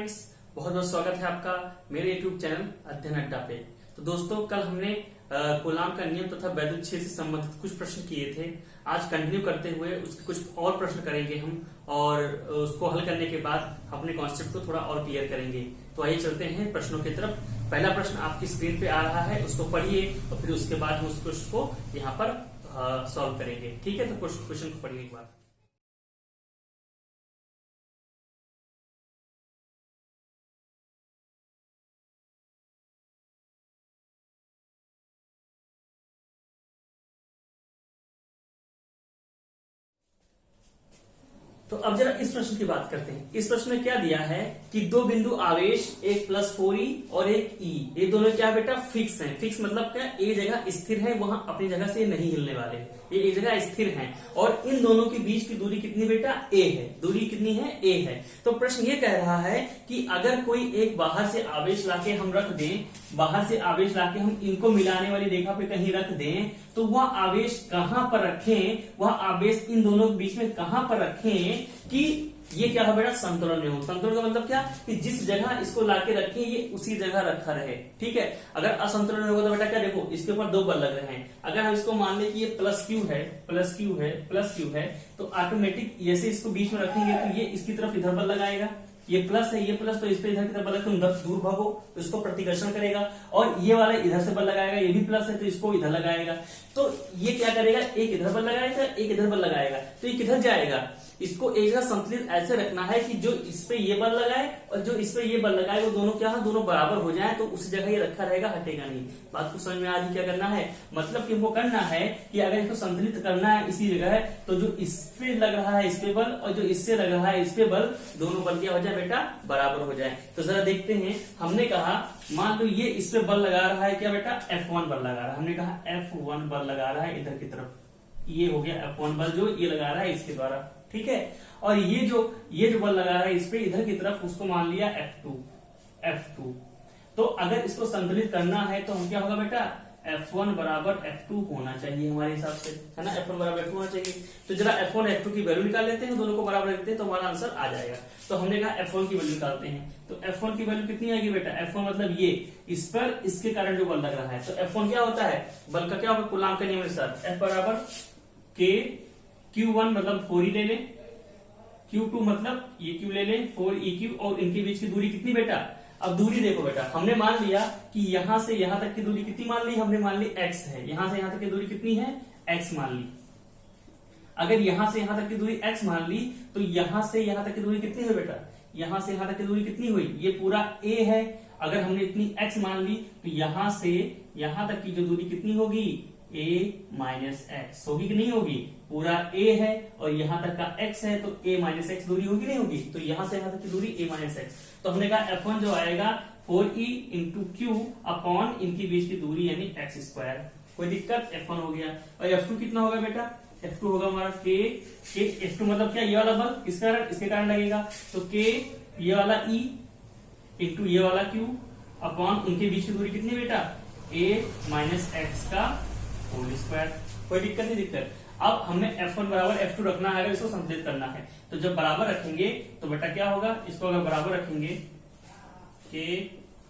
Friends, बहुत बहुत स्वागत है आपका मेरे यूट्यूब चैनल अध्ययन अड्डा पे। तो दोस्तों, कल हमने कूलाम का नियम तथा वैद्युत क्षेत्र से संबंधित कुछ प्रश्न किए थे। आज कंटिन्यू करते हुए उसके कुछ और प्रश्न करेंगे हम, और उसको हल करने के बाद अपने कॉन्सेप्ट को थोड़ा और क्लियर करेंगे। तो आइए चलते हैं प्रश्नों की तरफ। पहला प्रश्न आपकी स्क्रीन पे आ रहा है, उसको पढ़िए और फिर उसके बाद हम उस प्रश्न को यहाँ पर सॉल्व करेंगे। ठीक है, तो क्वेश्चन को पढ़िए एक बार। तो अब जरा इस प्रश्न की बात करते हैं। इस प्रश्न में क्या दिया है कि दो बिंदु आवेश, एक +4e और एक e, ये दोनों क्या बेटा फिक्स हैं। फिक्स मतलब क्या, एक जगह स्थिर है, वहां अपनी जगह से नहीं हिलने वाले, ये एक जगह स्थिर हैं। और इन दोनों के बीच की दूरी कितनी बेटा, a है। दूरी कितनी है, a है। तो प्रश्न ये कह रहा है कि अगर कोई एक बाहर से आवेश लाके हम रख दें, बाहर से आवेश लाके हम इनको मिलाने वाली रेखा पे कहीं रख दें, तो वह आवेश कहां पर रखें, वह आवेश इन दोनों के बीच में कहां पर रखें कि ये क्या हो बेटा, संतुलन में हो। संतुलन का मतलब क्या, कि जिस जगह इसको लाके रखें ये उसी जगह रखा रहे। ठीक है, अगर असंतुलन में होगा तो बेटा क्या, देखो इसके ऊपर दो बल लग रहे हैं। अगर हम इसको मान ले कि ये +q है, +q है, +q है, तो ऑटोमेटिक जैसे इसको बीच में रखेंगे तो ये इसकी तरफ इधर बल लगाएगा। ये प्लस है, ये प्लस, तो इस पे इधर की तरफ बल तुम दूर भागो तो इसको प्रतिकर्षण करेगा। और ये वाला इधर से बल लगाएगा, ये भी प्लस है तो इसको इधर लगाएगा। तो ये क्या करेगा, एक इधर बल लगाएगा, एक इधर बल लगाएगा, तो ये किधर जाएगा। इसको एक जगह संतुलित ऐसे रखना है कि जो इस पे ये बल लगाए और जो इस पे ये बल लगाए वो दोनों क्या है, दोनों बराबर हो जाए, तो उसी जगह ये रखा रहेगा, हटेगा नहीं। बात को समझ में आ रही, क्या करना है, मतलब कि हमको करना है कि अगर इसको संतुलित करना है इसी जगह, तो जो इस पे लग रहा है इस पे बल और जो इससे लग रहा है इस पे बल, दोनों बल क्या हो जाए बेटा, बराबर हो जाए। तो जरा देखते हैं, हमने कहा मान लो ये इस पे बल लगा रहा है क्या बेटा, F1 बल लगा रहा है। हमने कहा F1 बल लगा रहा है इधर की तरफ, ये हो गया F1 बल जो ये लगा रहा है इसके द्वारा। ठीक है, और ये जो बल लगा रहा है इस पे इधर की तरफ, उसको मान लिया F2। तो अगर इसको संतुलित करना है तो हम क्या होगा बेटा, F1 बराबर F2 होना चाहिए हमारे हिसाब से, है ना। F1 बराबर F2 होना चाहिए। तो जरा F1 F2 की वैल्यू निकाल लेते हैं, दोनों को बराबर रखते हैं तो हमारा आंसर आ जाएगा। तो हमने कहा F1 की वैल्यू निकालते हैं, तो F1 की वैल्यू कितनी आएगी बेटा, F1 मतलब ये इस पर इसके कारण जो बल लग रहा है, तो F1 क्या होता है, बल का क्या होगा, कूलाम के नियम के अनुसार F बराबर K, Q1 मतलब 4e ले लें, Q2 मतलब ये Q ले लें 4eq, और इनके बीच की दूरी कितनी बेटा। अब दूरी देखो बेटा, हमने मान लिया कि यहां से यहां तक की दूरी कितनी मान ली, हमने मान ली x है। यहां से यहां तक की दूरी कितनी है, x मान ली। अगर यहां से यहां तक की दूरी x मान ली, तो यहां से यहां तक की दूरी कितनी हुई बेटा, यहां से यहां तक की दूरी कितनी हुई, ये पूरा a है। अगर हमने इतनी x मान ली तो यहां से यहां तक की जो दूरी कितनी होगी, a माइनस एक्स होगी कि नहीं होगी, पूरा a है और यहां तक का x है, तो a माइनस एक्स दूरी होगी नहीं होगी। तो यहां से यहां तक की दूरी a माइनस एक्स, तो हमने कहा F1 जो आएगा 4e इंटू क्यू अपॉन इनके बीच की दूरी यानी x²। कोई दिक्कत, F1 हो गया। और F2 कितना होगा बेटा, F2 होगा हमारा k F2 मतलब क्या, ये वाला बल किस कारण, इसके कारण लगेगा, तो k ये वाला e इंटू ये वाला q अपॉन उनके बीच की दूरी कितनी बेटा, a माइनस एक्स का होल स्क्वायर। कोई दिक्कत नहीं, दिक्कत। अब हमें F1 बराबर F2 रखना है, अगर इसको संतुलित करना है तो जब बराबर रखेंगे तो बेटा क्या होगा, इसको अगर बराबर रखेंगे K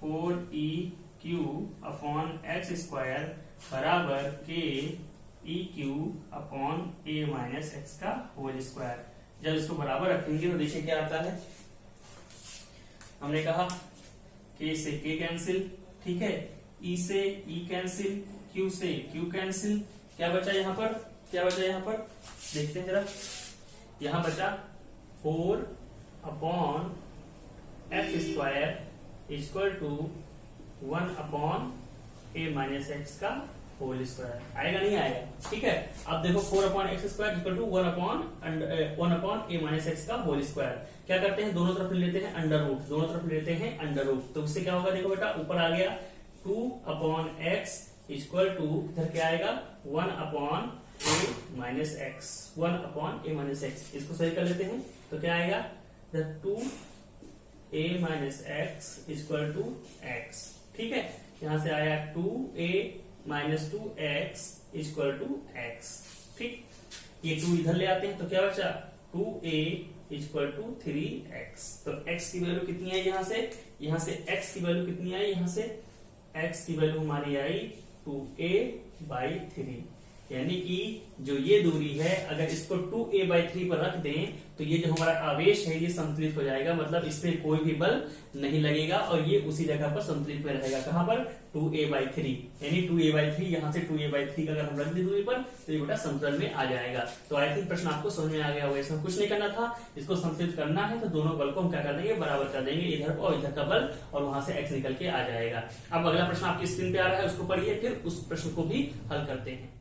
4eq अपॉन x² बराबर K eq upon a minus x का होल स्क्वायर। जब इसको बराबर रखेंगे तो देखिए क्या आता है, हमने कहा K से K कैंसिल, ठीक है, E से E कैंसिल, Q से Q कैंसिल, क्या बचा यहाँ पर, क्या बचा यहाँ पर, देखते हैं जरा। यहाँ बचा 4 upon x² equal to 1 upon a minus x का होल स्क्वायर। आएगा नहीं आएगा, ठीक है। अब देखो 4 upon x² equal to 1 upon a minus x का होल स्क्वायर। क्या करते हैं, दोनों तरफ ले लेते हैं अंडर रूट, दोनों तरफ लेते हैं अंडर रूट। तो उससे क्या होगा, देखो बेटा ऊपर आ गया 2 अपॉन x इक्वल टू इधर क्या आएगा 1 upon a minus x, 1 upon a minus x. इसको सही कर लेते हैं तो क्या आएगा, 2a minus x equal to x। ठीक है, यहां से आया 2a minus 2x equal to x। ठीक, ये 2 इधर ले आते हैं तो क्या बचा 2a इक्वल टू 3x। तो x की वैल्यू कितनी आई यहाँ से x की वैल्यू कितनी आई, यहाँ से x की वैल्यू हमारी आई 2a/3, यानी कि जो ये दूरी है अगर इसको 2a/3 पर रख दें तो ये जो हमारा आवेश है ये संतुलित हो जाएगा, मतलब इस पे कोई भी बल नहीं लगेगा और ये उसी जगह पर संतुलित में रहेगा। कहां पर, 2a/3, यानी 2a/3, यहां से 2a/3 का अगर हम रख दें दूरी पर तो ये बेटा संतुलन में आ जाएगा। तो आई थिंक प्रश्न आपको समझ में आ गया होगा। इसमें कुछ नहीं करना था, इसको संतुलित करना है तो दोनों बल को हम क्या कर देंगे, बराबर कर देंगे, इधर और इधर का बल, और वहां से x निकल के आ जाएगा। अब अगला प्रश्न आपकी स्क्रीन पे आ रहा है, उसको पढ़िए, फिर उस प्रश्न को भी हल करते हैं।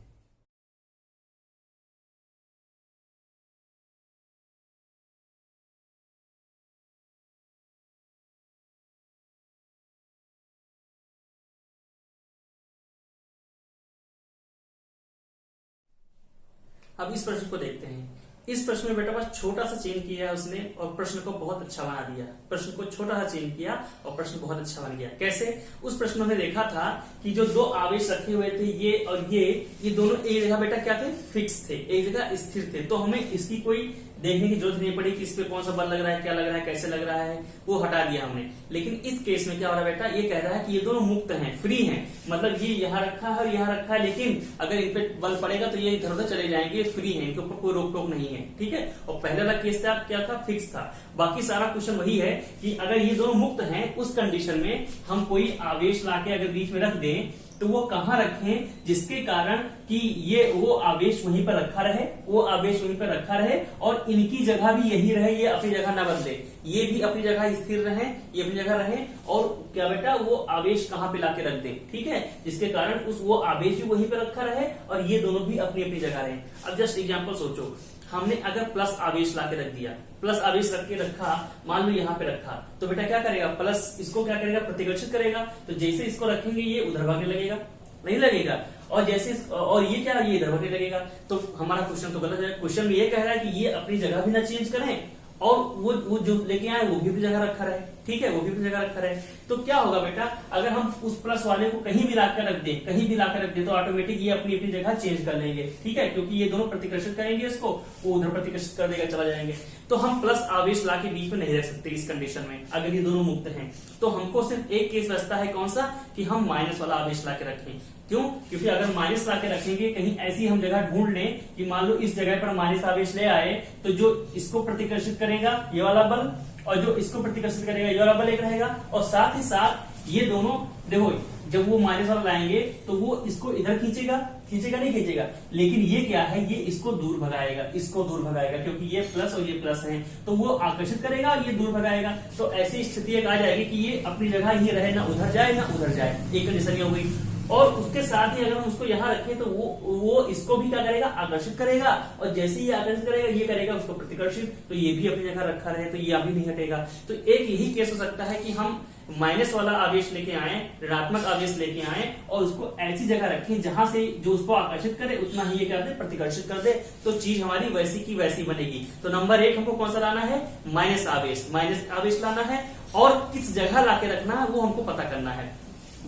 अब इस प्रश्न को देखते हैं। इस प्रश्न में बेटा बस छोटा सा चेंज किया है उसने और प्रश्न को बहुत अच्छा बना दिया। प्रश्न को छोटा सा चेंज किया और प्रश्न बहुत अच्छा बन गया। कैसे, उस प्रश्न में हमने देखा था कि जो दो आवेश रखे हुए थे ये और ये दोनों एक जगह बेटा क्या थे, फिक्स थे, एक जगह स्थिर थे। तो हमें इसकी कोई देखने की जरूरत नहीं पड़ी कि इस पे कौन सा बल लग रहा है, क्या लग रहा है, कैसे लग रहा है, वो हटा दिया हमने। लेकिन इस केस में क्या हो रहा है बेटा, ये कह रहा है कि ये दोनों मुक्त हैं, फ्री हैं, मतलब ये यहाँ रखा है और यहाँ रखा है, लेकिन अगर इन पे बल पड़ेगा तो ये इधर उधर चले जाएंगे, फ्री है, इनके ऊपर कोई रोक टोक नहीं है। ठीक है, और पहले वाला केस था क्या था, फिक्स था। बाकी सारा क्वेश्चन वही है कि अगर ये दोनों मुक्त हैं उस कंडीशन में हम कोई आवेश लाके अगर बीच में रख दें तो वो कहां रखें जिसके कारण कि ये वो आवेश वहीं पर रखा रहे, वो आवेश वहीं पर रखा रहे और इनकी जगह भी यही रहे, ये अपनी जगह न बदले, ये भी अपनी जगह स्थिर रहे, ये अपनी जगह रहे, और क्या बेटा वो आवेश कहां पे लाके रख दे, ठीक है, जिसके कारण उस वो आवेश भी वहीं पे रखा रहे और ये दोनों भी अपनी अपनी जगह रहे। अब जस्ट एग्जांपल सोचो, हमने अगर प्लस आवेश लाके रख दिया, प्लस आवेश रख के रखा, मान लो यहाँ पे रखा, तो बेटा क्या करेगा, प्लस इसको क्या करेगा, प्रतिकर्षित करेगा। तो जैसे इसको रखेंगे ये उधर भागने लगेगा, नहीं लगेगा, और जैसे और ये क्या, ये इधर भागने लगेगा। तो हमारा क्वेश्चन तो गलत है। क्वेश्चन में ये कह रहा है कि ये अपनी जगह भी ना चेंज करें और वो जो लेके आए वो भी अपनी जगह रखा रहे, ठीक है, वो भी अपनी जगह रखा रहे। तो क्या होगा बेटा, अगर हम उस प्लस वाले को कहीं भी लाकर रख दें, कहीं भी लाकर रख दें, तो ऑटोमेटिक ये अपनी अपनी जगह चेंज कर लेंगे, ठीक है, क्योंकि ये दोनों प्रतिकर्षित करेंगे इसको, वो उधर प्रतिकर्षित कर देगा, चला जाएंगे। तो हम प्लस आवेश लाके बीच में नहीं रख सकते इस कंडीशन में, अगर ये दोनों मुक्त हैं। तो हमको सिर्फ एक केस बचता है, कौन सा, कि हम माइनस वाला आवेश लाके रखें। क्यों, क्योंकि अगर माइनस लाके रखेंगे, कहीं ऐसी हम जगह ढूंढ लें कि मान लो इस जगह पर माइनस आवेश ले आए, तो जो इसको प्रतिकर्षित करेगा ये वाला बल और जो इसको प्रतिकर्षित करेगा ये वाला बल एक रहेगा, और साथ ही साथ ये दोनों देखो जब वो माइनस वाला लाएंगे तो वो इसको इधर खींचेगा, खींचेगा नहीं खींचेगा, लेकिन ये क्या है, ये इसको दूर भगाएगा, इसको दूर भगाएगा, क्योंकि ये प्लस और ये प्लस है, तो वो आकर्षित करेगा और ये दूर भगाएगा। तो ऐसी स्थिति एक आ जाएगी कि ये अपनी जगह ही रहे, ना उधर जाए ना उधर जाए, एक कंडीशन हो गई। और उसके साथ ही अगर हम उसको यहाँ रखें तो वो इसको भी क्या करेगा, आकर्षित करेगा, और जैसे ही आकर्षित करेगा ये करेगा उसको प्रतिकर्षित, तो ये भी अपनी जगह रखा रहे, तो ये अभी नहीं हटेगा। तो एक यही केस हो सकता है कि हम माइनस वाला आवेश लेके आए, ऋणात्मक आवेश लेके आए और उसको ऐसी जगह रखें जहां से जो उसको आकर्षित करे उतना ही ये क्या दे, प्रतिकर्षित कर दे, तो चीज हमारी वैसी की वैसी बनेगी। तो नंबर 1 हमको कौन सा लाना है, माइनस आवेश लाना है, और किस जगह लाके रखना है वो हमको पता करना है।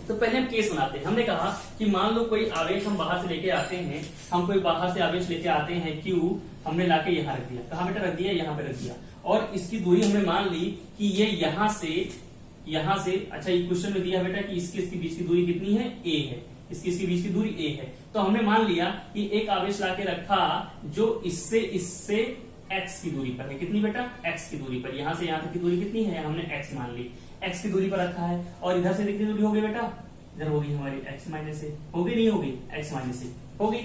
तो पहले हम केस बनाते हैं। हमने कहा कि मान लो कोई आवेश हम बाहर से लेके आते हैं, हम कोई बाहर से आवेश लेके आते हैं Q, हमने लाके यहाँ रख दिया, कहाँ बेटा रख दिया, यहाँ पे रख दिया, और इसकी दूरी हमने मान ली कि ये यहाँ से अच्छा ये क्वेश्चन में दिया बेटा कि इसके बीच की दूरी कितनी है, a है, इसके बीच की दूरी a है। तो हमने मान लिया कि एक आवेश लाके रखा जो इससे x की दूरी पर है, कितनी बेटा, x की दूरी पर, यहां से यहां तक की दूरी कितनी है, हमने x मान ली, x की दूरी पर रखा है, और इधर से कितनी दूरी होगी बेटा, इधर होगी हमारी x माइनस से, होगी नहीं होगी, x माइनस से होगी।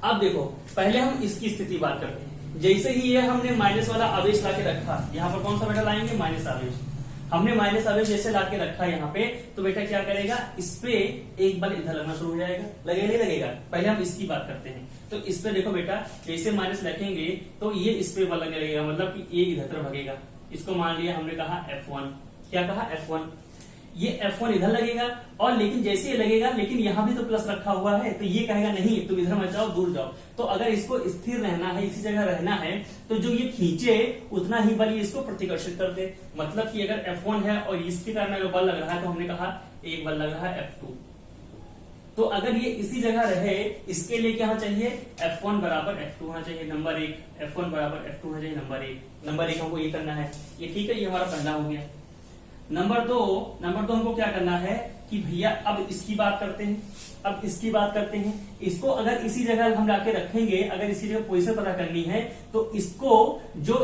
अब देखो पहले हम इसकी स्थिति बात करते हैं। जैसे ही ये हमने माइनस वाला आवेश लाके रखा, यहाँ पर कौन सा बेटा लाएंगे, माइनस आवेश, हमने माइनस आवेश जैसे लाके रखा यहाँ पे, तो बेटा क्या करेगा, इस पे एक बल इधर लगना शुरू हो जाएगा, लगेगा नहीं लगेगा, पहले हम इसकी बात करते हैं। तो इस पे देखो बेटा जैसे माइनस रखेंगे तो ये इस पे बल लगने लगेगा, मतलब कि ये इधर तरफ भगेगा। इसको मान लिया हमने कहा F1, क्या कहा F1, ये F1 इधर लगेगा, और लेकिन जैसे ये लगेगा, लेकिन यहां भी तो प्लस रखा हुआ है, तो ये कहेगा नहीं तुम इधर मत जाओ, दूर जाओ। तो अगर इसको स्थिर रहना है, इसी जगह रहना है, तो जो ये खींचे उतना ही बल ये इसको प्रतिकर्षित कर दे। मतलब कि अगर F1 है और इसके कारण अगर बल लग रहा है, तो हमने कहा एक बल लग रहा है F2। तो अगर ये इसी जगह रहे, इसके लिए क्या होना चाहिए, F1 बराबर F2 होना चाहिए, नंबर 1, F1 बराबर F2 होना चाहिए, नंबर 1 हमको ये करना है, ये ठीक है, ये हमारा पहला हो गया। नंबर दो हमको क्या करना है कि भैया अब इसकी बात करते हैं, इसको अगर इसी जगह हम लाके रखेंगे, अगर इसी जगह पोजीशन पता करनी है, तो इसको जो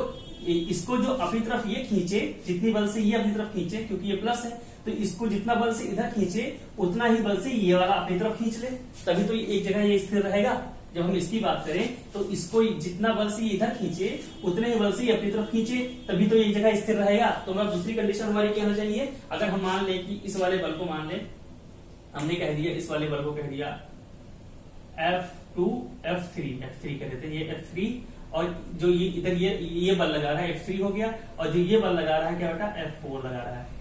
अपनी तरफ ये खींचे, जितनी बल से ये अपनी तरफ खींचे, क्योंकि ये प्लस है, तो इसको जितना बल से इधर खींचे उतना ही बल से ये वाला अपनी तरफ खींच ले, तभी तो ये एक जगह ये स्थिर रहेगा। जब हम इसकी बात करें तो इसको जितना बल से इधर खींचे उतने ही बल से अपनी तरफ खींचे, तभी तो ये एक जगह स्थिर रहेगा। तो मैं दूसरी कंडीशन हमारी क्या होना चाहिए, अगर हम मान लें कि इस वाले बल को मान लें, हमने कह दिया इस वाले बल को कह दिया F2 F3 कह देते हैं, ये F3, और जो ये इधर ये बल लगा रहा है F3 हो गया, और जो ये बल लगा रहा है क्या बेटा, F4 लगा रहा है।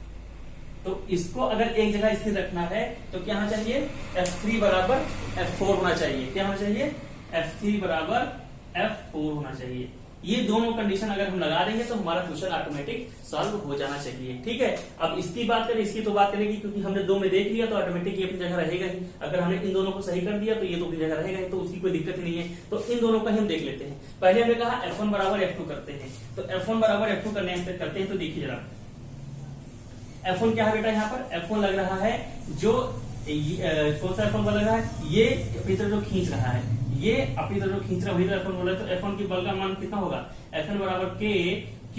तो इसको अगर एक जगह स्थिर रखना है तो क्या होना चाहिए, F3 बराबर F4 होना चाहिए। क्या होना चाहिए, F3 बराबर F4 होना चाहिए। ये दोनों कंडीशन अगर हम लगा देंगे तो हमारा क्वेश्चन ऑटोमेटिक सॉल्व हो जाना चाहिए। ठीक है, अब इसकी बात करें, इसकी तो बात करेंगे क्योंकि हमने दो में देख लिया तो ऑटोमेटिक ये अपनी जगह रहेगा ही। अगर हमने इन दोनों को सही कर दिया तो ये तो अपनी जगह रहेगा ही, तो उसकी कोई दिक्कत ही नहीं है। तो इन दोनों का हम देख लेते हैं। पहले हमने कहा F1 बराबर F2 करते हैं, तो F1 बराबर F2 करते हैं, तो देखिए जरा F1 क्या है बेटा, यहाँ पर F1 लग रहा है, जो कौन सा F1 बल लग रहा है, ये अपनी तरफ जो खींच रहा है, ये अपनी तरफ जो खींच रहा है वही तो F1 बोल रहा है। तो F1 की बल का मान कितना होगा, F1 बराबर K Q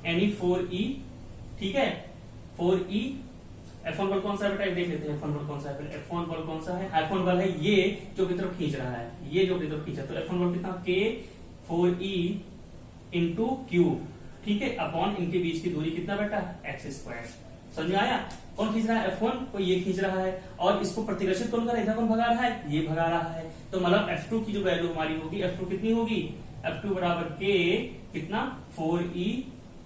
N 4E, ठीक है, 4E। F1 बल कौन सा है बेटा, देख लेते हैं F1 बल कौन सा है। F1 बल कौन सा है, F1 बल है ये जो अपनी तरफ खींच रहा है, ये जो अपनी तरफ खींचा, तो F1 बल कितना, K 4E इंटू Q, ठीक है, अपॉन इनके बीच की दूरी कितना बेटा, x²। समझ में आया, कौन खींच रहा है, F1 को ये खींच रहा है, और इसको प्रतिकर्षित कौन कर रहा है, इधर कौन भगा रहा है, ये भगा रहा है। तो मतलब F2 की जो वैल्यू हमारी होगी, F2 कितनी होगी, F2 बराबर K कितना 4E,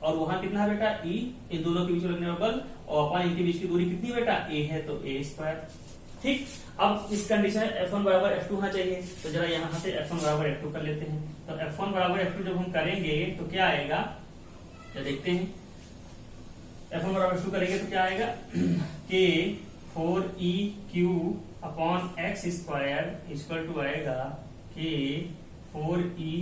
और वहां कितना है बेटा E, इन दोनों के बीच लगने वाला बल, और अपॉन इनके बीच की दूरी कितनी बेटा A है, तो A²। ठीक, अब इस कंडीशन F1 बराबर F2 होना चाहिए, तो जरा यहाँ से F1 बराबर F2 कर लेते हैं। तो F1 बराबर F2 जब हम करेंगे तो क्या आएगा, तो देखते हैं। F1 बराबर F2 करेंगे तो क्या आएगा, K 4EQ upon x² equal to आएगा K 4E,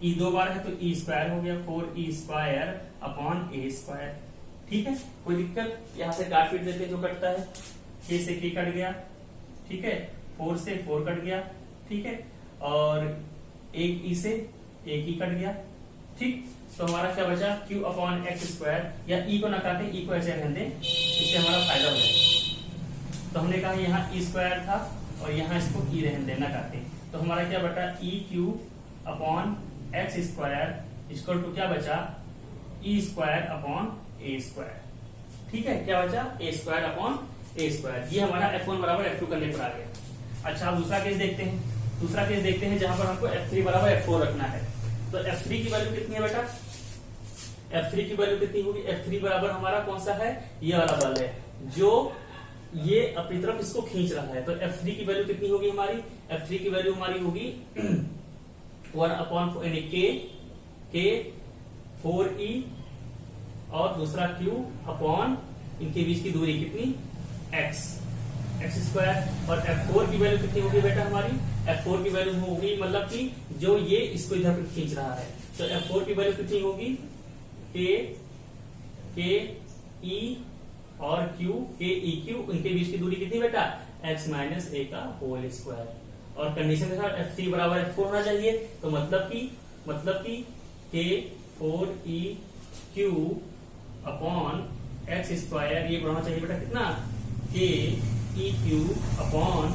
E दो बार है तो E² हो गया, 4E² अपॉन A²। ठीक है, कोई दिक्कत, यहां से काट पीट देते हैं जो कटता है, K से K कट गया, ठीक है, 4 से 4 कट गया, ठीक है, और एक E से एक E कट गया। ठीक, तो हमारा क्या बचा, Q अपॉन x², या E को ना काटे, E को ऐसे रहने दें, इससे हमारा फायदा हो जाएगा। तो हमने कहा यहाँ E² था और यहाँ इसको E रहने देना काटे, तो हमारा क्या बचा, EQ upon x² equal to क्या बचा, E² अपॉन A²। ठीक है, क्या बचा, A² अपॉन A²। ये हमारा F1 बराबर F2 करने पर आ गया। अच्छा, दूसरा केस देखते हैं, जहां पर हमको F3 बराबर F4 रखना है। तो F3 की वैल्यू कितनी है बेटा, F3 की वैल्यू कितनी होगी, F3 बराबर हमारा कौन सा है, ये वाला बल है जो ये अपनी तरफ इसको खींच रहा है। तो F3 की वैल्यू कितनी होगी हमारी, F3 की वैल्यू हमारी होगी 1/4 यानी K 4E, और दूसरा Q अपॉन इनके बीच की दूरी कितनी, x²। और F4 की वैल्यू कितनी होगी बेटा हमारी, F4 की वैल्यू होगी, मतलब कि जो ये इसको इधर पे खींच रहा है, तो F4 की वैल्यू कितनी होगी, K E और Q, K EQ, उनके बीच की दूरी कितनी बेटा, x माइनस a का होल स्क्वायर। और कंडीशन के साथ F3 बराबर F4 होना चाहिए, तो मतलब कि K 4EQ अपॉन x², ये बढ़ना चाहिए बेटा कितना, K EQ upon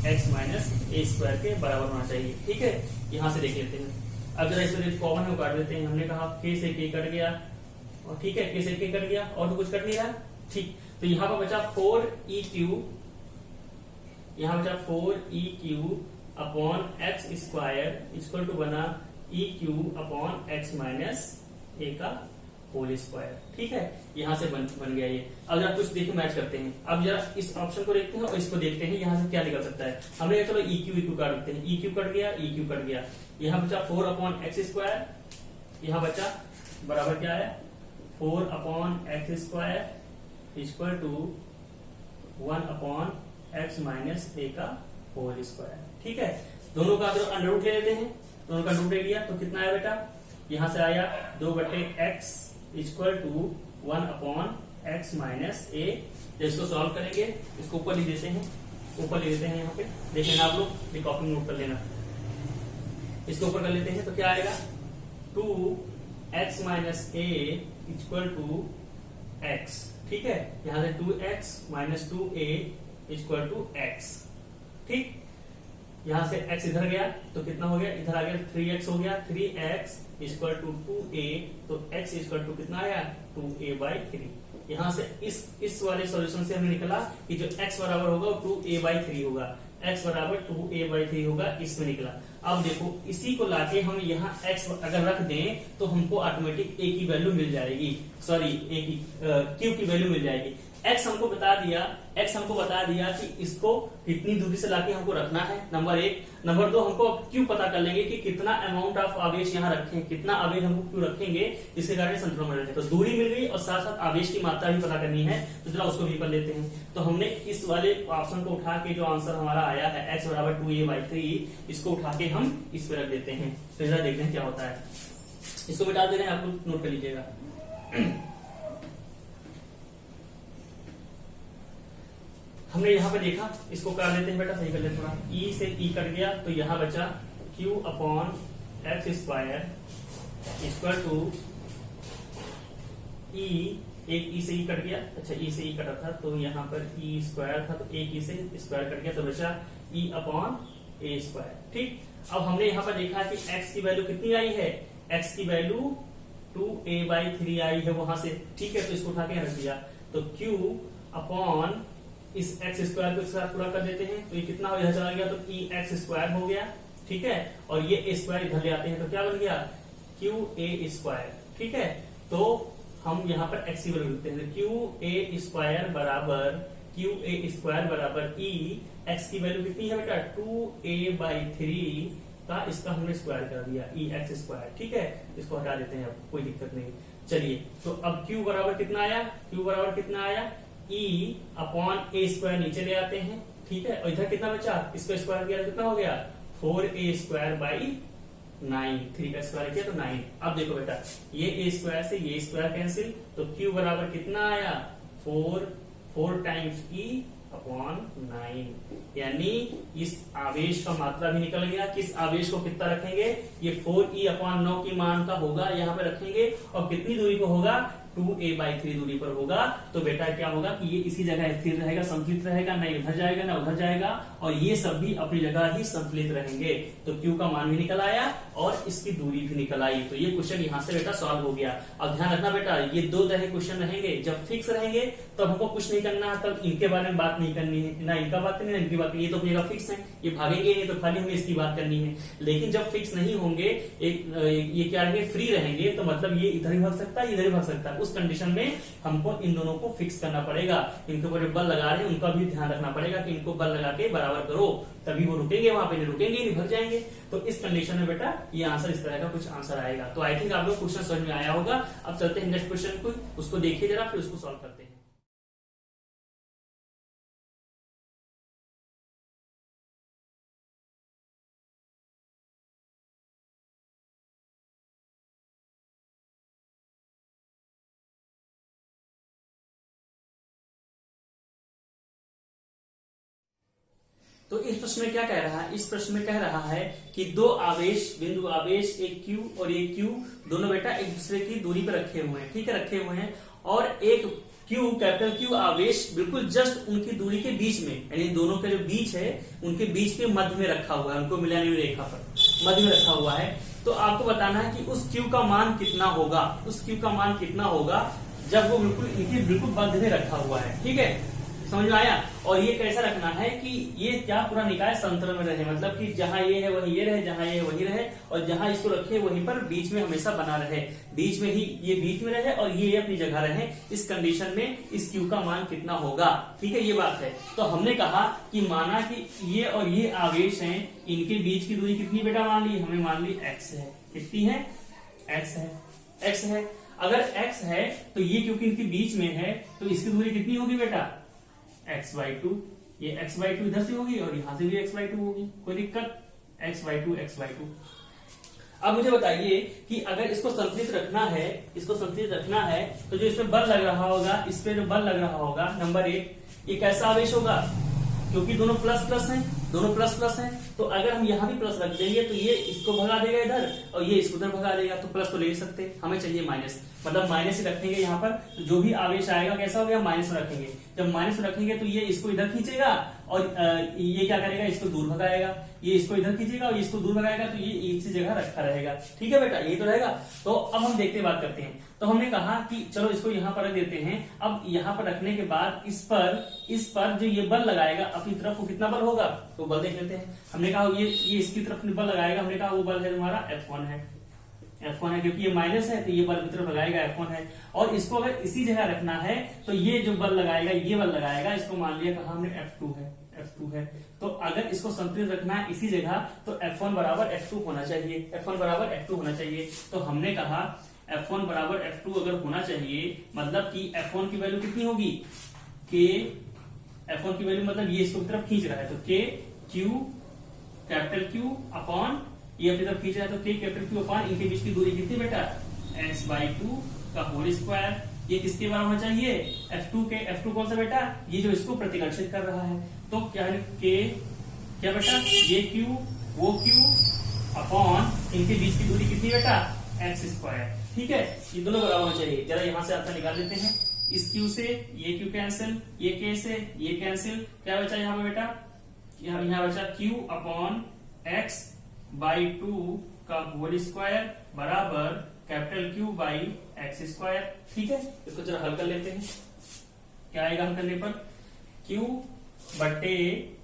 x minus a² के बराबर होना चाहिए। ठीक है, यहां से देख लेते हैं। अब जरा इसमें कॉमन है काट देते हैं। हमने कहा K से K कट गया, और ठीक है, K से K कट गया, और तो कुछ कट नहीं रहा। ठीक, तो यहाँ पर बचा 4EQ, यहाँ बचा 4EQ upon x² equal to बना EQ upon x minus a का होल स्क्वायर। ठीक है, यहां से बन गया ये। अब जरा कुछ देखिए, मैच करते हैं। अब जरा इस ऑप्शन को देखते हैं और इसको देखते हैं, यहाँ से क्या निकल सकता है। हमने चलो EQ काट देते हैं, EQ कट गया, EQ कट गया। यहाँ बचा 4 अपॉन x², यहाँ बचा बराबर क्या है, 4 upon x² equal to 1 upon x minus a का होल स्क्वायर। ठीक है, दोनों का अगर अंडर रूट ले लेते हैं, दोनों का रूट ले लिया तो कितना आया बेटा, यहां से आया 2/x equal to 1/x minus ए। जब इसको सॉल्व करेंगे, इसको ऊपर लिख देते हैं, ऊपर लिख देते हैं, यहाँ पे देख लेना आप लोग, ये कॉपी नोट कर लेना। इसको ऊपर कर लेते हैं तो क्या आएगा, 2x minus a equal to x। ठीक है, यहां से 2x minus 2a equal to x। ठीक, यहां से x इधर गया तो कितना हो गया, इधर आ गया 3x हो गया, 3x इक्वल टू 2a, तो x इक्वल टू कितना आया 2a/3। यहां से इस वाले सॉल्यूशन से हमें निकला कि जो x बराबर होगा वो 2a/3 होगा, x बराबर 2a/3 होगा, इसमें निकला। अब देखो इसी को लाके हम यहाँ x अगर रख दें तो हमको ऑटोमेटिक a की वैल्यू मिल जाएगी, सॉरी a की q की वैल्यू मिल जाएगी। x हमको बता दिया कि इसको कितनी दूरी से लाके हमको रखना है, नंबर 1। नंबर 2, हमको क्यों पता कर लेंगे कि कितना अमाउंट ऑफ आवेश यहाँ रखें, कितना आवेश हमको क्यों रखेंगे, इसके कारण संतुलन बना। तो दूरी मिल गई और साथ साथ आवेश की मात्रा भी पता करनी है, तो जरा उसको भी कर लेते हैं। तो हमने इस वाले ऑप्शन को उठा के जो आंसर हमारा आया है x बराबर 2a/3, इसको उठा के हम इस पे रख देते हैं। तो जरा देखते हैं क्या होता है। इसको मिटा दे रहे हैं, आपको नोट कर लीजिएगा। हमने यहाँ पे देखा, इसको कर लेते हैं बेटा, सही कर लेते थोड़ा, e से e कट गया तो यहाँ बचा q/x square equal to e, एक e से e कट गया, अच्छा e से e कटा था तो यहाँ पर e स्क्वायर था, तो एक e से स्क्वायर कट गया तो बचा e/a स्क्वायर। ठीक, अब हमने यहाँ पर देखा कि x की वैल्यू कितनी आई है, x की वैल्यू 2a/3 आई है वहां से। ठीक है, तो इसको उठा के रख दिया, तो q/ इस x स्क्वायर को साथ पूरा कर देते हैं तो ये कितना हो, इधर चला गया तो e x स्क्वायर हो गया। ठीक है, और ये a स्क्वायर इधर ले आते हैं तो क्या बन गया qa स्क्वायर। ठीक है, तो हम यहाँ पर x की वैल्यू लिखते हैं, qa स्क्वायर बराबर e, x की वैल्यू कितनी है बेटा 2a/3 का, इसका हमने स्क्वायर कर दिया ex स्क्वायर। ठीक है, इसको हटा देते हैं, अब कोई दिक्कत नहीं। चलिए, तो अब q बराबर कितना आया, e/a स्क्वायर नीचे ले आते हैं। ठीक है, और इधर कितना बचा, इसका स्क्वायर किया कितना हो गया 4a/9, 3 का स्क्वायर किया तो 9। अब देखो बेटा, ये a स्क्वायर से ये स्क्वायर कैंसिल, तो q बराबर कितना आया 4 टाइम्स e/9, यानी इस आवेश का मात्रा भी निकल गया। किस आवेश को कितना रखेंगे, ये 4e/9 की मान का होगा, यहाँ पे रखेंगे, और कितनी दूरी पर होगा 2a/3 दूरी पर होगा। तो बेटा क्या होगा कि ये इसी जगह स्थिर रहेगा, संतुलित रहेगा, ना इधर जाएगा ना उधर जाएगा, और ये सब भी अपनी जगह ही संतुलित रहेंगे। तो Q का मान भी निकल आया और इसकी दूरी भी निकल आई। तो ये क्वेश्चन यहाँ से बेटा सॉल्व हो गया। अब ध्यान रखना बेटा, ये 2 तरह के क्वेश्चन रहेंगे। जब फिक्स रहेंगे तब हमको कुछ नहीं करना है, तब इनके बारे में बात नहीं करनी है, ना इनका बात करनी है ना इनकी बात करनी है। ये तो अपनी जगह फिक्स है, ये भागेंगे नहीं, तो खाली हमें इसकी बात करनी है। लेकिन जब फिक्स नहीं होंगे, ये क्या रहेंगे, फ्री रहेंगे, तो मतलब ये इधर ही भाग सकता है, इधर ही भाग सकता है। उस कंडीशन में हमको इन दोनों को फिक्स करना पड़ेगा। इनके ऊपर जो बल लगा रहे हैं उनका भी ध्यान रखना पड़ेगा कि इनको बल लगा के बराबर करो, तभी वो रुकेंगे, वहां पे नहीं रुकेंगे, नहीं भर जाएंगे। तो इस कंडीशन में बेटा ये आंसर इस तरह का कुछ आंसर आएगा। तो आई थिंक आप लोग क्वेश्चन समझ में आया होगा। अब चलते हैं नेक्स्ट क्वेश्चन को, उसको देखिए जरा, फिर उसको सॉल्व करते हैं। तो इस प्रश्न में क्या कह रहा है, इस प्रश्न में कह रहा है कि 2 आवेश, बिंदु आवेश, एक Q और एक Q, दोनों बेटा एक दूसरे की दूरी पर रखे हुए हैं। ठीक है, रखे हुए हैं, और एक Q, कैपिटल Q आवेश बिल्कुल जस्ट उनकी दूरी के बीच में, यानी दोनों के जो बीच है उनके बीच के मध्य में रखा हुआ है, उनको मिलाने वाली रेखा पर मध्य में रखा हुआ है। तो आपको बताना है कि उस Q का मान कितना होगा, उस Q का मान कितना होगा जब वो बिल्कुल इनके बिल्कुल मध्य में रखा हुआ है। ठीक है, समझ में आया। और ये कैसा रखना है कि ये क्या पूरा निकाय समतल में रहे, मतलब कि जहां ये है वहीं ये रहे, जहां ये है वहीं रहे, और जहां इसको रखे वहीं पर बीच में हमेशा बना रहे, बीच में ही ये बीच में रहे और ये अपनी जगह रहे। इस कंडीशन में इस Q का मान कितना होगा, ठीक है, ये बात है। तो हमने कहा कि माना कि ये और ये आवेश हैं, इनके बीच की दूरी कितनी बेटा मान ली, हमें मान ली x है। कितनी है, x है। अगर x है तो ये क्योंकि इनके बीच में है तो इसकी दूरी कितनी होगी बेटा x/2। ये x/2 इधर से होगी और यहां से भी x/2 होगी, कोई दिक्कत, x/2 x/2। अब मुझे बताइए कि अगर इसको संतुलित रखना है, इसको संतुलित रखना है तो जो इसमें बल लग रहा होगा, इस पे जो बल लग रहा होगा, नंबर 1, ये कैसा आवेश होगा, क्योंकि दोनों प्लस प्लस हैं, दोनों प्लस प्लस हैं, तो अगर हम यहाँ भी प्लस रख देंगे तो ये इसको भगा देगा इधर और ये इसको उधर भगा देगा, तो प्लस तो ले ही सकते, हमें चाहिए माइनस, मतलब माइनस ही रखेंगे यहाँ पर। तो जो भी आवेश आएगा कैसा हो गया, माइनस में रखेंगे। जब माइनस में रखेंगे तो ये इसको इधर खींचेगा और ये क्या करेगा, इसको दूर भगाएगा, ये इसको इधर खींचेगा और इसको दूर भगाएगा, तो ये एक सी जगह रखा रहेगा। ठीक है बेटा, ये तो रहेगा। तो अब हम देखते बात करते हैं। तो हमने कहा कि चलो इसको यहाँ पर रख देते हैं। अब यहाँ पर रखने के बाद इस पर जो ये बल लगाएगा अपनी तरफ, वो कितना बल होगा, तो बल देख लेते हैं। हमने कहा ये इसकी तरफ बल लगाएगा, हमने कहा वो बल है तुम्हारा F1 है, F1 है, क्योंकि ये माइनस है तो ये बल की तरफ लगाएगा F1 है। और इसको अगर इसी जगह रखना है तो ये जो बल लगाएगा, ये बल लगाएगा, इसको मान लिया कहा हमने F2 है। तो अगर इसको संतुलित रखना है इसी जगह तो F1 बराबर F2 होना चाहिए, F1 बराबर F2 होना चाहिए। तो हमने कहा F1 बराबर F2 अगर होना चाहिए, मतलब कि F1 की वैल्यू कितनी होगी, K, F1 की वैल्यू मतलब ये इसको तरफ खींच रहा है तो K Q capital Q upon ये अपनी तरफ खींच रहा है तो K कैपिटल Q अपॉन इनके बीच की दूरी कितनी बेटा, x/2 का होल स्क्वायर। ये किसके बराबर होना चाहिए, F2 के। F2 कौन सा बेटा, ये जो इसको प्रतिकर्षित कर रहा है। तो क्या है K, क्या बेटा, ये Q वो Q अपॉन इनके बीच की दूरी कितनी बेटा, x²। ठीक है, ये दोनों बराबर होना चाहिए। जरा यहां से आंसर निकाल लेते हैं। इस Q से ये Q कैंसिल, ये K से ये कैंसिल, क्या बचा यहाँ पे बेटा, यहाँ बचा Q अपॉन x/2 का होल स्क्वायर बराबर कैपिटल Q बाई x²। ठीक है, इसको जरा हल कर लेते हैं। क्या आएगा हल करने पर, Q बटे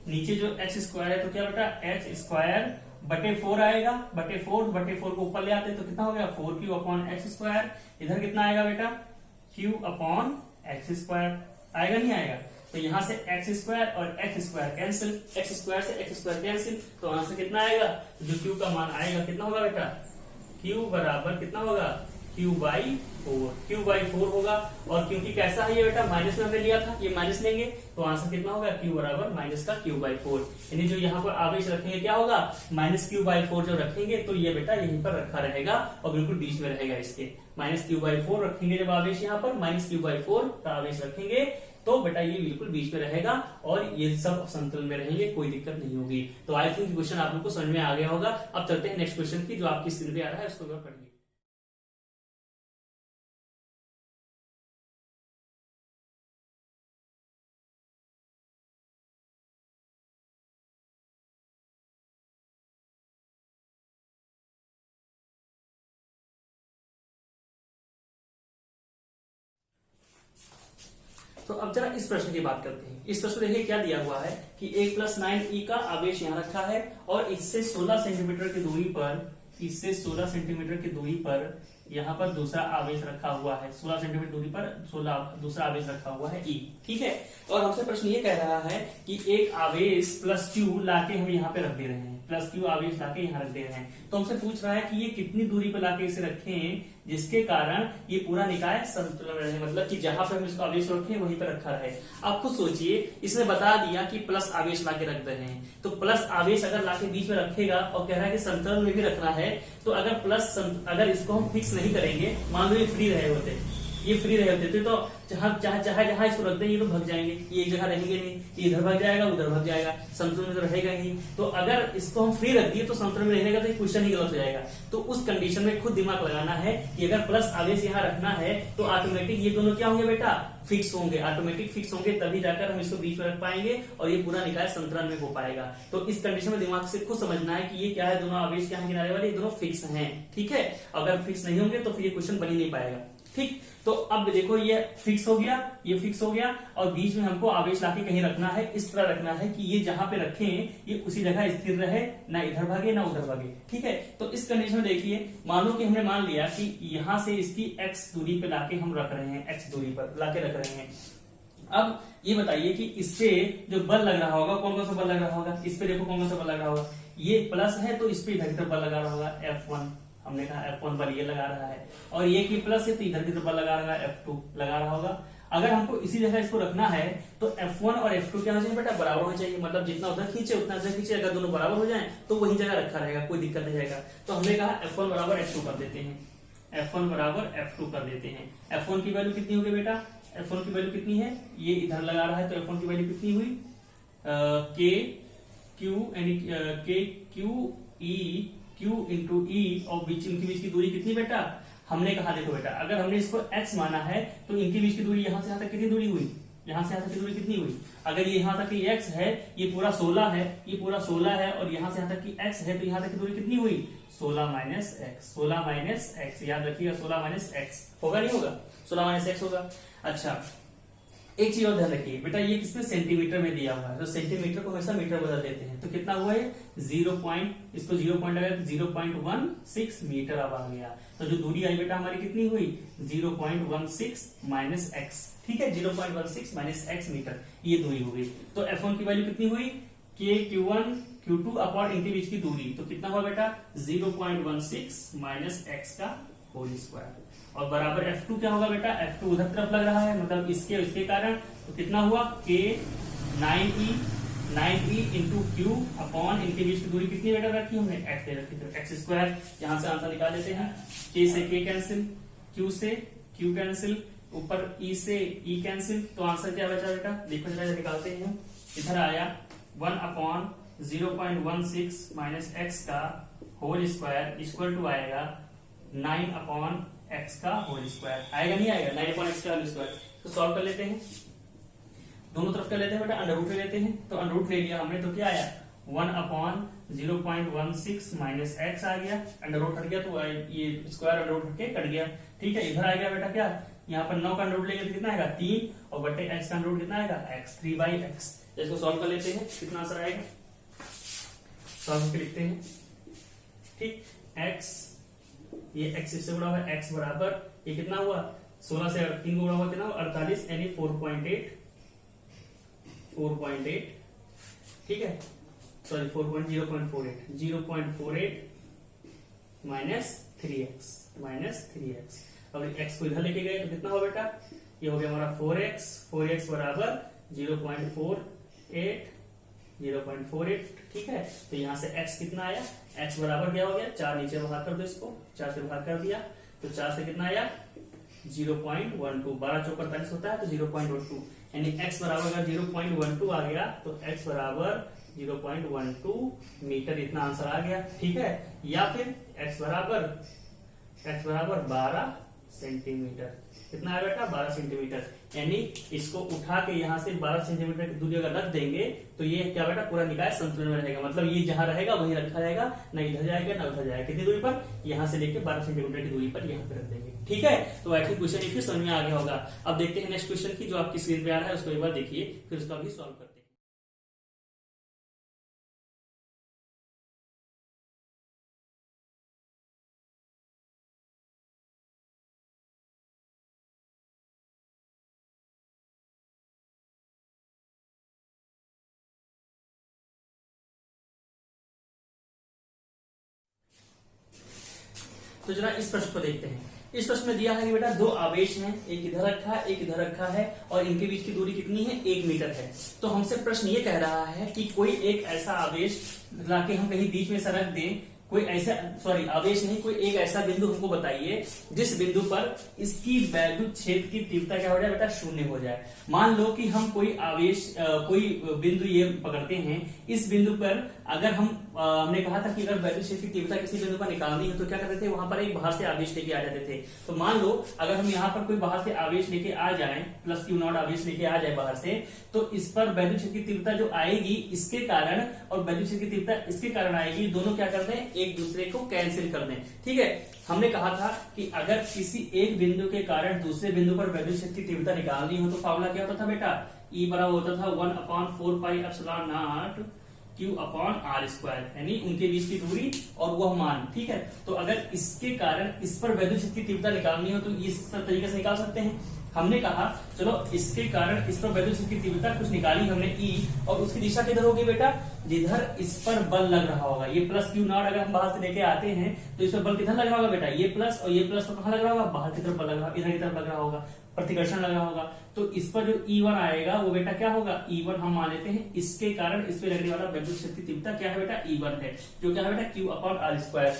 नीचे जो x² है तो क्या बेटा x² बटे 4 आएगा, बटे 4 को ऊपर ले आते हैं तो कितना हो गया 4Q अपॉन x²। इधर कितना आएगा बेटा, Q अपॉन x² आएगा, नहीं आएगा। तो यहां से x² और x² कैंसिल, x² से x² कैंसिल, तो आंसर कितना आएगा, जो Q का मान आएगा कितना होगा बेटा, Q बराबर कितना होगा, Q/4 होगा। और क्योंकि कैसा है ये बेटा, माइनस में हमने लिया था, ये माइनस लेंगे तो आंसर कितना होगा, Q बराबर माइनस का Q/4। यानी जो यहाँ पर आवेश रखेंगे क्या होगा, -Q/4 जो रखेंगे तो ये बेटा यहीं पर रखा रहेगा और बिल्कुल बीच में रहेगा इसके। -Q/4 रखेंगे जब आवेश यहाँ पर -Q/4 का आवेश रखेंगे तो बेटा ये बिल्कुल बीच में रहेगा और ये सब संतुलन में रहेंगे, कोई दिक्कत नहीं होगी। तो आई थिंक क्वेश्चन आप लोग को समझ में आ गया होगा। अब चलते हैं नेक्स्ट क्वेश्चन की, जो आपकी स्क्रीन पे आ रहा है उसको पढ़िए। तो अब जरा इस प्रश्न की बात करते हैं। इस प्रश्न में देखिए क्या दिया हुआ है कि 1+9e का आवेश यहाँ रखा है और इससे 16 सेंटीमीटर की दूरी पर, इससे 16 सेंटीमीटर की दूरी पर यहाँ पर दूसरा आवेश रखा हुआ है। 16 सेंटीमीटर दूरी पर 16 दूसरा आवेश रखा हुआ है E। ठीक है, और हमसे प्रश्न ये कह रहा है कि एक आवेश +Q लाके हम यहाँ पे रख दे रहे हैं, +Q आवेश लाके यहाँ रख दे रहे हैं। तो हमसे पूछ रहा है कि ये कितनी दूरी पर लाके इसे रखें जिसके कारण ये पूरा निकाय संतुलन में रहे, मतलब कि जहां पर हम इसको आवेश रखें वहीं पर रखा रहे। आप खुद सोचिए, इसने बता दिया कि प्लस आवेश लाके रख रहे हैं, तो प्लस आवेश अगर लाके बीच में रखेगा और कह रहा है कि संतुलन में भी रखना है, तो अगर इसको हम फिक्स नहीं करेंगे, मान लो ये फ्री रहे होते, ये फ्री रहे होते तो जहां इसको रख देंगे तो भग जाएंगे, ये एक जगह रहेंगे नहीं, ये इधर भग जाएगा उधर भग जाएगा, संतुलन में तो रहेगा ही। तो अगर इसको हम फ्री रख दिए तो संतुलन में रहेगा, तो ये क्वेश्चन ही गलत हो जाएगा। तो उस कंडीशन में खुद दिमाग लगाना है कि अगर प्लस आवेश यहाँ रखना है तो ऑटोमेटिक ये दोनों क्या होंगे बेटा, फिक्स होंगे, ऑटोमेटिक फिक्स होंगे, तभी जाकर हम इसको बीच में रख पाएंगे और ये पूरा निकाय संतुलन में हो पाएगा। तो इस कंडीशन में दिमाग से खुद समझना है कि ये क्या है, दोनों आवेश क्या है किनारे वाले, दोनों फिक्स हैं। ठीक है, अगर फिक्स नहीं होंगे तो फिर ये क्वेश्चन बन ही नहीं पाएगा। ठीक, तो अब देखो ये फिक्स हो गया, ये फिक्स हो गया और बीच में हमको आवेश लाके कहीं रखना है, इस तरह रखना है कि ये जहां पे रखें ये उसी जगह स्थिर रहे, ना इधर भागे ना उधर भागे। ठीक है, तो इस कंडीशन में देखिए, मान लो कि हमने मान लिया कि यहां से इसकी x दूरी पे लाके हम रख रहे हैं, x दूरी पर लाके रख रहे हैं। अब ये बताइए कि इससे जो बल लग रहा होगा, कौन कौन सा बल लग रहा होगा, इस पे देखो कौन कौन सा बल लग रहा होगा, ये प्लस है तो इस पे इधर की तरफ बल लगा रहा होगा F1, हमने कहा F1 बल ये लगा रहा है, और ये की प्लस है तो इधर की तरफ बल लगा रहा है F2 लगा रहा होगा। अगर हमको इसी जगह इसको रखना है तो F1 और F2 क्या हो चाहिए बेटा, बराबर होना चाहिए। मतलब जितना उधर खींचे उतना इधर खींचे, अगर दोनों बराबर हो जाए तो वही जगह रखा रहेगा, कोई दिक्कत नहीं रहेगा। तो हमने कहा F1 बराबर F2 कर देते हैं, F1 बराबर F2 कर देते हैं। F1 की वैल्यू कितनी होगी बेटा, F1 की वैल्यू कितनी है, ये इधर लगा रहा है तो F1 की वैल्यू कितनी हुई, के क्यू यानी के क्यू इंटू ई, और इनके बीच की दूरी कितनी बेटा, हमने कहा देखो बेटा अगर हमने इसको x माना है तो इनके बीच की दूरी यहां से यहां तक कितनी दूरी हुई, यहां से यहां तक की दूरी कितनी हुई, अगर ये यहां तक की x है, ये पूरा 16 है, ये पूरा 16 है, और यहां से यहां तक की x है, तो यहां तक की दूरी कितनी हुई, 16 माइनस एक्स, 16 माइनस एक्स, याद रखिएगा 16 माइनस एक्स होगा, नहीं होगा, 16 माइनस एक्स होगा। अच्छा एक चीज और ध्यान रखिए बेटा, ये किसमें सेंटीमीटर में दिया हुआ है, तो सेंटीमीटर को हमेशा मीटर बदल देते हैं, तो कितना हुआ है 0 इसको 0 पॉइंट लगा 0.16 मीटर अब आ गया। तो जो दूरी आई बेटा हमारी कितनी हुई 0.16 माइनस एक्स, ठीक है 0.16 माइनस एक्स मीटर, ये दूरी हो गई। तो F1 की वैल्यू कितनी हुई, के Q1 Q2 अपॉन इनके बीच की दूरी, तो कितना हुआ बेटा 0.16 माइनस एक्स का होल स्क्वायर, और बराबर F2 क्या होगा बेटा, F2 उधर तरफ लग रहा है, मतलब इसके कारण, तो कितना हुआ के 9e इंटू क्यू अपॉन इनके बीच की दूरी कितनी बेटा रखी हमने, x दे रखी, तो एक्स स्क्वायर, यहां से आंसर निकाल लेते हैं, k से k कैंसिल, q से q कैंसिल, ऊपर e से e कैंसिल, तो आंसर क्या बचा बेटा, देखो जरा निकालते हैं, इधर आया 1 अपॉन 0.16 माइनस एक्स का होल स्क्वायर इक्वल टू आएगा 9 अपॉन एक्स का होल स्क्वायर, आएगा नहीं आएगा, 9 अपॉन एक्स का होल स्क्वायर। तो सॉल्व कर लेते हैं, दोनों तरफ कर लेते हैं बेटा, अंडर रूट ले लेते हैं, तो अंडर रूट ले लिया हमने, तो क्या आया 1 अपॉन 0.16 माइनस एक्स आ गया, अंडर रूट हट गया, तो ये स्क्वायर अंडर रूट हट के कट गया, ठीक है। इधर आ गया बेटा क्या, यहाँ पर 9 का अंडर रूट लेंगे तो कितना आएगा 3, और बटे एक्स का अंडर रूट कितना आएगा x, 3/x। इसको सॉल्व कर लेते हैं, कितना आंसर आएगा, सॉल्व करके लिखते हैं, ठीक, x, ये x इससे बड़ा हुआ x बराबर, ये कितना हुआ 16 से 3 को बड़ा हुआ कितना 48, यानी 4.8, ठीक है, सॉरी 0.48 माइनस 3x, अब x को इधर लेके गए तो कितना हुआ बेटा, ये हो गया हमारा 4x बराबर 0.48, ठीक है। तो यहां से x कितना आया, x बराबर क्या हो गया 4, नीचे बाहर कर दो इसको, 4 से बाहर कर दिया, तो 4 से कितना आया 0.12, 12 चौक 48 होता है, तो 0.12, यानी x बराबर अगर 0.12 आ गया तो x बराबर 0.12 मीटर, इतना आंसर आ गया, ठीक है। या फिर x बराबर 12 सेंटीमीटर, कितना है बेटा 12 सेंटीमीटर, यानी इसको उठा के यहाँ से 12 सेंटीमीटर की दूरी अगर रख देंगे तो ये क्या बेटा पूरा निकाय संतुलन में रहेगा, मतलब ये जहां रहेगा वहीं रखा जाएगा, ना इधर जाएगा ना उधर जाएगा, कितनी दूरी पर, यहाँ से लेके 12 सेंटीमीटर की दूरी पर यहाँ पे रख देंगे, ठीक है। तो आई थिंक क्वेश्चन फिर समझ में आ गया होगा। अब देखते हैं नेक्स्ट क्वेश्चन की, जो आपकी स्क्रीन पे आ रहा है उसको एक बार देखिए, फिर उसका भी सॉल्व करते हैं। तो जरा इस प्रश्न को देखते हैं। इस प्रश्न में दिया है कि बेटा दो आवेश हैं, एक इधर रखा है एक इधर रखा है, और इनके बीच की दूरी कितनी है 1 मीटर है। तो हमसे प्रश्न ये कह रहा है कि कोई एक ऐसा आवेश लाके हम कहीं बीच में से रख दें, कोई ऐसा आवेश नहीं, कोई एक ऐसा बिंदु हमको बताइए जिस बिंदु पर इसकी वैद्युत क्षेत्र की तीव्रता क्या हो जाए बेटा 0 हो जाए। मान लो कि हम कोई आवेश कोई बिंदु ये पकड़ते हैं, इस बिंदु पर अगर हमने कहा था कि अगर वैद्युत क्षेत्र की तीव्रता किसी बिंदु पर निकालनी है तो क्या करते थे, वहां पर एक बाहर से आवेश लेके आ जाते थे। तो मान लो अगर हम यहाँ पर कोई बाहर से आवेश लेके आ जाए, प्लस Q0 आवेश लेके आ जाए बाहर से, तो इस पर वैद्युत क्षेत्र की तीव्रता जो आएगी इसके कारण और वैद्युत क्षेत्र की तीव्रता इसके कारण आएगी, दोनों क्या करते हैं एक दूसरे को कैंसिल कर दें, ठीक है। हमने कहा था कि अगर किसी एक बिंदु के कारण दूसरे बिंदु पर वैद्युत क्षेत्र की तीव्रता निकालनी हो तो फार्मूला क्या होता था बेटा, E बराबर होता था 1/4πε0 Q/r², यानी उनके बीच की दूरी और वह मान, ठीक है। तो अगर इसके कारण इस पर वैद्युत क्षेत्र की तीव्रता निकालनी हो तो इस तरीके से निकाल सकते हैं। हमने कहा चलो इसके कारण इस पर वैद्युत क्षेत्र की तीव्रता कुछ निकाली हमने E, और उसकी दिशा किधर होगी बेटा, जिधर इस पर बल लग रहा होगा। ये प्लस क्यू नॉट अगर हम बाहर से लेके आते हैं तो इस पर बल किधर लग रहा होगा बेटा, ये प्लस और ये प्लस तो कहाँ लग रहा होगा, बाहर की तरफ बल लग रहा होगा, इधर की तरफ लग रहा होगा, प्रतिकर्षण लग रहा होगा। तो इस पर जो E1 आएगा वो बेटा क्या होगा, E1 हम मान लेते हैं इसके कारण इस पे लगने वाला वैद्युत क्षेत्र की तीव्रता क्या है बेटा, E1 है, जो क्या है बेटा Q/r²।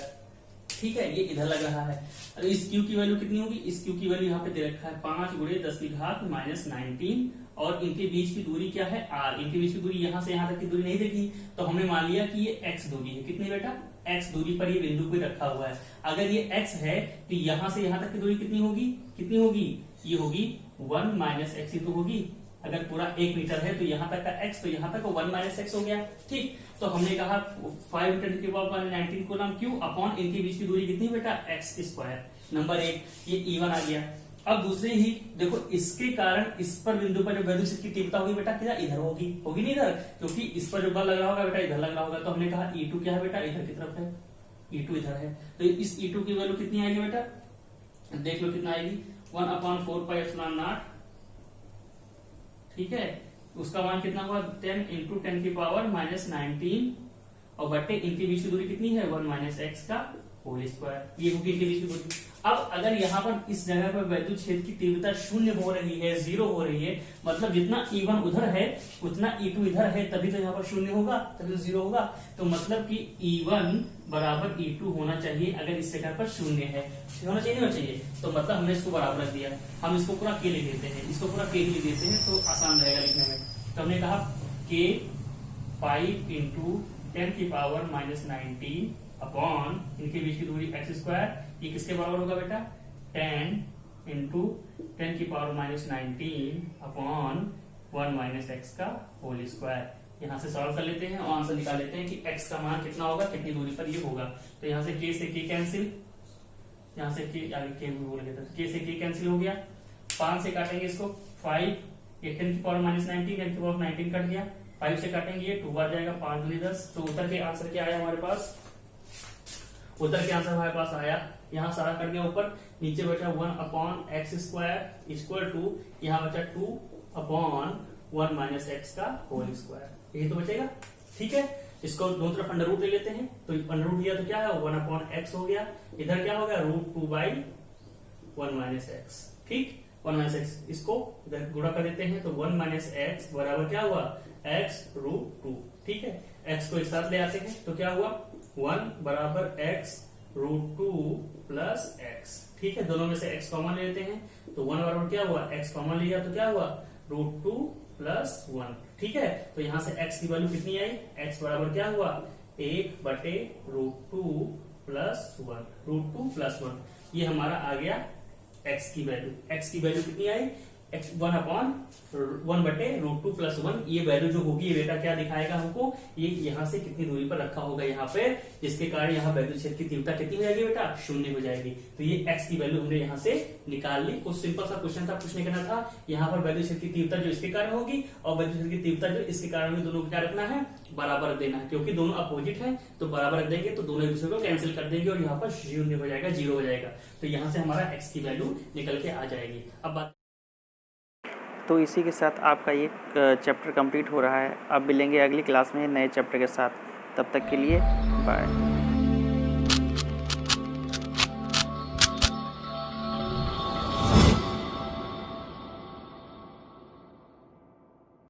ठीक है, ये इधर लग रहा है। इस Q की वैल्यू कितनी होगी, इस Q की वैल्यू यहाँ पे दे रखा है 5 × 10⁻⁻⁹, और इनके बीच की दूरी क्या है r, इनके बीच की दूरी यहाँ से यहाँ तक की दूरी नहीं देखी, तो हमने मान लिया कि ये x दूरी है। कितनी बेटा, x दूरी पर ये बिंदु पे रखा हुआ है। अगर ये x है तो यहाँ से यहाँ तक की दूरी कितनी होगी, कितनी होगी, ये होगी 1 - x ही तो होगी। अगर पूरा 1 मीटर है तो यहाँ तक का x, तो यहाँ तक 1 - x हो गया। ठीक, तो हमने कहा 5 × 10⁻⁹ को नाम Q अपॉन इनके बीच की दूरी कितनी बेटा, x²। नंबर 1 ये E1 आ गया। अब दूसरी ही देखो, इसके कारण इस पर बिंदु पर जो वैद्युत क्षेत्र की तीव्रता होगी बेटा क्या, इधर होगी, होगी नहीं इधर, क्योंकि इस पर जो बल लग रहा होगा बेटा इधर लग रहा होगा। तो हमने कहा E2 क्या है बेटा, इधर की तरफ है, E2 इधर है। तो इस E2 की वैल्यू कितनी आएगी बेटा, देख लो कितना आएगी, 1/4πε0। ठीक है, उसका मान कितना हुआ, 10 × 10⁻⁻⁹, और बटे इनके बीच की दूरी कितनी है, 1 - x²। ये होगी इनके बीच की दूरी। अब अगर यहाँ पर इस जगह पर वैद्युत क्षेत्र की तीव्रता 0 हो रही है, 0 हो रही है, मतलब जितना E1 उधर है उतना E2 इधर है, तभी तो यहाँ पर 0 होगा, तभी तो 0 होगा। तो मतलब कि E1 = E2 होना चाहिए अगर इस जगह पर 0 है, होना चाहिए, नहीं होना चाहिए। तो मतलब हमने इसको बराबर रख दिया, हम इसको पूरा K लिख देते हैं, इसको पूरा K लिख देते हैं तो आसान रहेगा लिखने में। तो हमने कहा K 5 × 10⁻⁻⁹ अपॉन इनके बीच की दूरी x², ये किसके बराबर होगा बेटा, 10 × 10⁻⁻⁹ अपॉन 1 - x²। यहाँ से सॉल्व कर लेते हैं और आंसर निकाल लेते हैं कि x का मान कितना होगा, कितनी दूरी पर ये होगा। तो यहाँ से k से k कैंसिल, यहाँ से k आगे k बोल गया था, k से k कैंसिल हो गया, 5 से काटेंगे इसको 5, ये 10⁻⁻⁹, 10⁻⁹ कट गया, 5 से काटेंगे ये 2 बार जाएगा, 5 × 10। तो उत्तर के आंसर क्या आया हमारे पास, उत्तर के आंसर हमारे पास आया, यहाँ सारा कट गया ऊपर, नीचे बचा 1/x² टू यहाँ बचा 2/1 - x²। यही तो बचेगा। ठीक है, इसको दोनों तरफ अंडर रूट ले लेते हैं, तो अंडर रूट लिया तो क्या है 1/x हो गया, इधर क्या हो गया √2/1 - x। ठीक, 1 - x, इसको इधर गुणा कर देते हैं तो 1 - x बराबर क्या हुआ, x√2। ठीक है, x को एक साथ ले आते हैं तो क्या हुआ 1 = x√2 + x। ठीक है, दोनों में से x कॉमन लेते हैं तो 1 बराबर क्या हुआ, x कॉमन लिया तो क्या हुआ √2 + 1। ठीक है, तो यहां से x की वैल्यू कितनी आई, x बराबर क्या हुआ 1/√2 + 1, √2 + 1। ये हमारा आ गया x की वैल्यू। x की वैल्यू कितनी आई, 1/√2 + 1। ये वैल्यू जो होगी ये बेटा क्या दिखाएगा हमको, ये यहाँ से कितनी दूरी पर रखा होगा यहाँ पे, जिसके कारण यहाँ वैद्युत क्षेत्र की तीव्रता कितनी हो जाएगी बेटा, 0 हो जाएगी। तो ये x की वैल्यू हमने यहाँ से निकाल ली। कुछ सिंपल सा क्वेश्चन था, पूछने का था यहाँ पर वैद्युत क्षेत्र की तीव्रता जो इसके कारण होगी और वैद्युत क्षेत्र की तीव्रता जो इसके कारण होगी, दोनों को क्या रखना है, बराबर रख देना है, क्योंकि दोनों अपोजिट है तो बराबर रख देंगे तो दोनों एक दूसरे को कैंसिल कर देंगे और यहाँ पर 0 हो जाएगा, 0 हो जाएगा। तो यहाँ से हमारा x की वैल्यू निकल के आ जाएगी। अब बात, तो इसी के साथ आपका ये चैप्टर कंप्लीट हो रहा है। अब मिलेंगे अगली क्लास में नए चैप्टर के साथ, तब तक के लिए बाय।